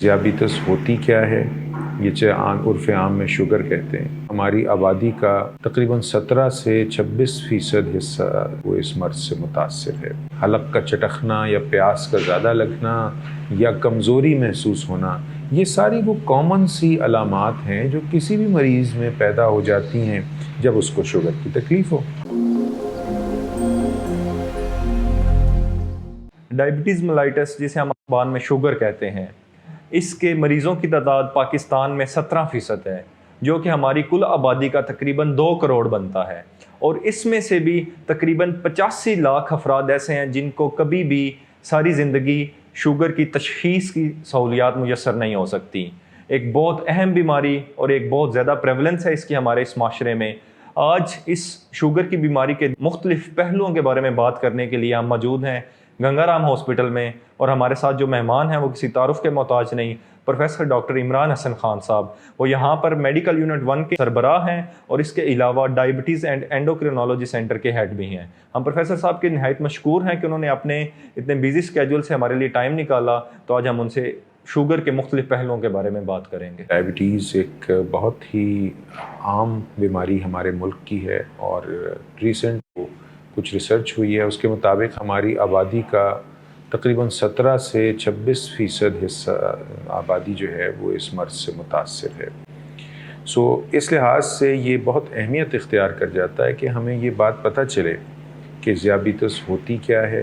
ज़ियाबितस होती क्या है? ये उर्फ़ आम में शुगर कहते हैं। हमारी आबादी का तकरीबन 17 से 26% हिस्सा वो इस मर्ज़ से मुतासिर है। हलक का चटकना या प्यास का ज़्यादा लगना या कमज़ोरी महसूस होना, ये सारी वो कॉमन सी अलामात हैं जो किसी भी मरीज़ में पैदा हो जाती हैं जब उसको शुगर की तकलीफ़ हो। डायबिटीज़ मेलाइटस, जिसे हम ज़बान में शुगर कहते हैं, इसके मरीज़ों की तादाद पाकिस्तान में 17% है, जो कि हमारी कुल आबादी का तकरीबन 2 करोड़ बनता है। और इसमें से भी तकरीबन 85 लाख अफराद ऐसे हैं जिनको कभी भी सारी ज़िंदगी शुगर की तशख़ीस की सहूलियात मुयस्सर नहीं हो सकती। एक बहुत अहम बीमारी और एक बहुत ज़्यादा प्रेवलेंस है इसकी हमारे इस माशरे में। आज इस शुगर की बीमारी के मुख्तलिफ पहलुओं के बारे में बात करने के लिए हम मौजूद हैं गंगाराम हॉस्पिटल में, और हमारे साथ जो मेहमान हैं वो किसी तारुफ के मोहताज नहीं, प्रोफेसर डॉक्टर इमरान हसन खान साहब। वो यहाँ पर मेडिकल यूनिट 1 के सरबराह हैं और इसके अलावा डायबिटीज़ एंड एंडोक्रिनोलॉजी सेंटर के हेड भी हैं। हम प्रोफेसर साहब के नहायत मशकूर हैं कि उन्होंने अपने इतने बिजी स्केड्यूल से हमारे लिए टाइम निकाला। तो आज हम उनसे शुगर के मुख्तलिफ पहलुओं के बारे में बात करेंगे। डायबिटीज़ एक बहुत ही आम बीमारी हमारे मुल्क की है और रिसेंट कुछ रिसर्च हुई है, उसके मुताबिक हमारी आबादी का तकरीबन 17 से 26% हिस्सा आबादी जो है वो इस मर्ज़ से मुतासिर है। इस लिहाज से ये बहुत अहमियत इख्तियार कर जाता है कि हमें ये बात पता चले कि ज़ियाबितस होती क्या है,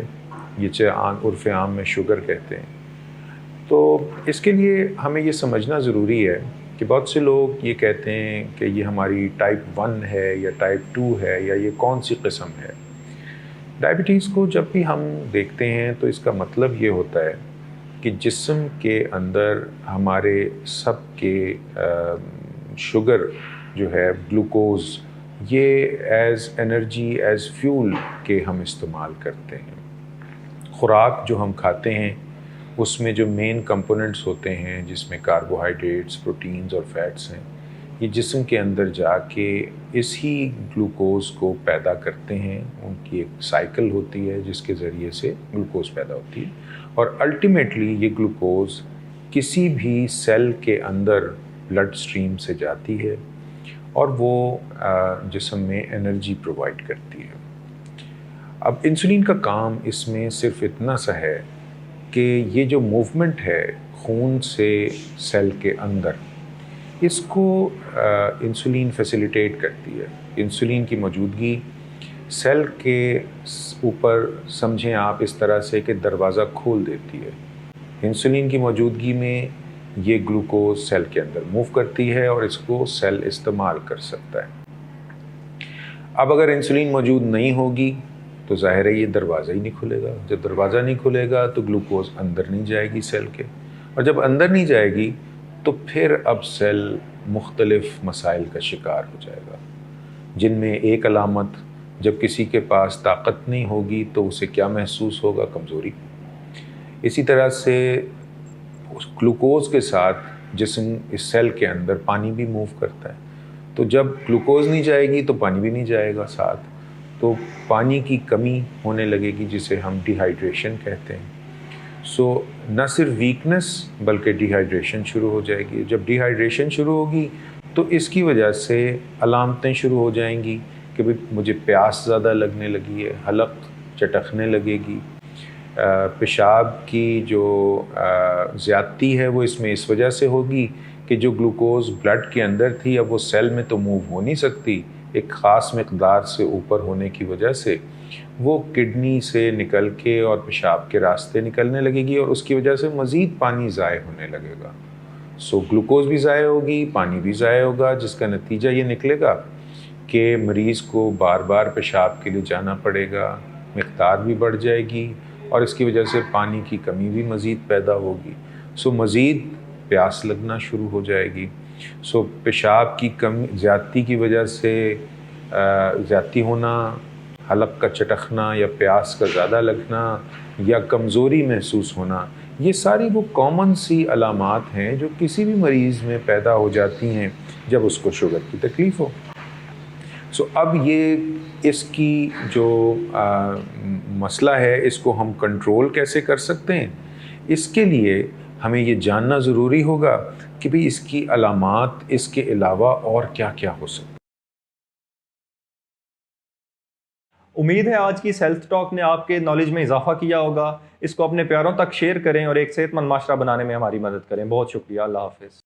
ये उर्फ़ आम में शुगर कहते हैं। तो इसके लिए हमें ये समझना ज़रूरी है कि बहुत से लोग ये कहते हैं कि ये हमारी टाइप 1 है या टाइप 2 है या ये कौन सी किस्म है। डायबिटीज़ को जब भी हम देखते हैं तो इसका मतलब ये होता है कि जिस्म के अंदर हमारे सब के शुगर जो है, ग्लूकोज़, ये एज़ एनर्जी, एज़ फ्यूल के हम इस्तेमाल करते हैं। ख़ुराक जो हम खाते हैं उसमें जो मेन कंपोनेंट्स होते हैं, जिसमें कार्बोहाइड्रेट्स, प्रोटीन्स और फैट्स हैं, ये जिस्म के अंदर जाके इसी ग्लूकोज़ को पैदा करते हैं। उनकी एक साइकिल होती है जिसके ज़रिए से ग्लूकोज़ पैदा होती है और अल्टीमेटली ये ग्लूकोज़ किसी भी सेल के अंदर ब्लड स्ट्रीम से जाती है और वो जिस्म में एनर्जी प्रोवाइड करती है। अब इंसुलिन का काम इसमें सिर्फ इतना सा है कि ये जो मूवमेंट है खून से सेल के अंदर, इसको इंसुलिन फैसिलिटेट करती है। इंसुलिन की मौजूदगी सेल के ऊपर समझें आप इस तरह से कि दरवाज़ा खोल देती है। इंसुलिन की मौजूदगी में ये ग्लूकोज सेल के अंदर मूव करती है और इसको सेल इस्तेमाल कर सकता है। अब अगर इंसुलिन मौजूद नहीं होगी तो ज़ाहिर है ये दरवाज़ा ही नहीं खुलेगा। जब दरवाज़ा नहीं खुलेगा तो ग्लूकोज अंदर नहीं जाएगी सेल के, और जब अंदर नहीं जाएगी तो फिर अब सेल मुख्तलिफ मसाइल का शिकार हो जाएगा, जिनमें एक अलामत, जब किसी के पास ताकत नहीं होगी तो उसे क्या महसूस होगा? कमज़ोरी। इसी तरह से उस ग्लूकोज़ के साथ जिस्म इस सेल के अंदर पानी भी मूव करता है, तो जब ग्लूकोज़ नहीं जाएगी तो पानी भी नहीं जाएगा साथ, तो पानी की कमी होने लगेगी जिसे हम डिहाइड्रेशन कहते हैं। न सिर्फ वीकनेस बल्कि डिहाइड्रेशन शुरू हो जाएगी। जब डिहाइड्रेशन शुरू होगी तो इसकी वजह से अलामतें शुरू हो जाएंगी कि भाई मुझे प्यास ज़्यादा लगने लगी है, हलक चटकने लगेगी, पेशाब की जो ज़्यादती है वो इसमें इस वजह से होगी कि जो ग्लूकोज़ ब्लड के अंदर थी अब वो सेल में तो मूव हो नहीं सकती, एक ख़ास मकदार से ऊपर होने की वजह से वो किडनी से निकल के और पेशाब के रास्ते निकलने लगेगी और उसकी वजह से मज़ीद पानी ज़ाय होने लगेगा। ग्लूकोज़ भी ज़ाय होगी, पानी भी ज़ाय होगा, जिसका नतीजा ये निकलेगा कि मरीज़ को बार बार पेशाब के लिए जाना पड़ेगा, मकदार भी बढ़ जाएगी और इसकी वजह से पानी की कमी भी मज़ीद पैदा होगी। मज़ीद प्यास लगना शुरू हो जाएगी। पेशाब की कमी, ज़्यादती की वजह से ज़्यादती होना, हलक का चटकना या प्यास का ज़्यादा लगना या कमज़ोरी महसूस होना, ये सारी वो कॉमन सी अलामात हैं जो किसी भी मरीज़ में पैदा हो जाती हैं जब उसको शुगर की तकलीफ़ हो। अब ये इसकी जो मसला है, इसको हम कंट्रोल कैसे कर सकते हैं? इसके लिए ہمیں یہ جاننا ضروری ہوگا کہ بھی اس کی علامات اس کے علاوہ اور کیا کیا ہو سکتا ہے۔ امید ہے آج کی ہیلتھ ٹاک نے آپ کے نالج میں اضافہ کیا ہوگا۔ اس کو اپنے پیاروں تک شیئر کریں اور ایک صحت مند معاشرہ بنانے میں ہماری مدد کریں۔ بہت شکریہ، اللہ حافظ۔